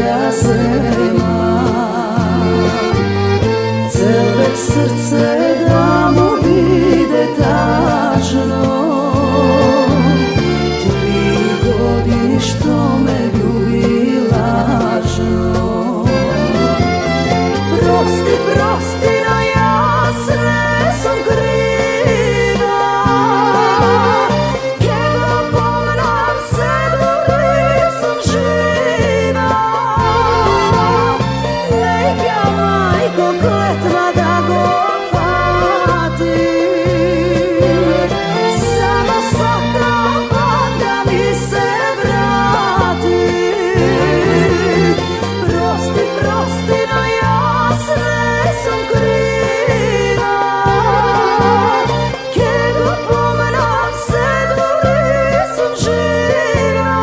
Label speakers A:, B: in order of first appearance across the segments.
A: moja zema. Cele srce da mu bide tažno, 3 godine što me ljubi lažno. Prosti, prosti, no ja sve sam kriva, kada pomnam se dok sam živa. Neka majko kletva da go fatim, samo sakram da mi se vrati. Prosti, prosti, no ja sve sam kriva, kada pomnam se dok nisam živa.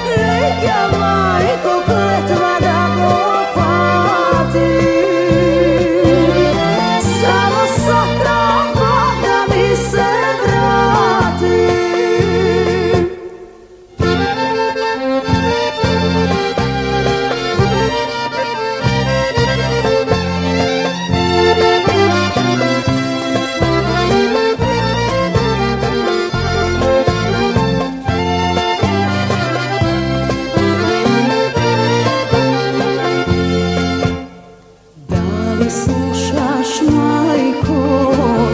A: Neka majko kletva da go fatim, samo sakram da mi se vrati. Da li slušaš, majko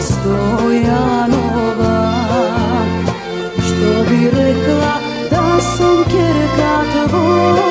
A: Stojanova, što bi rekla da sam kerka tvoja?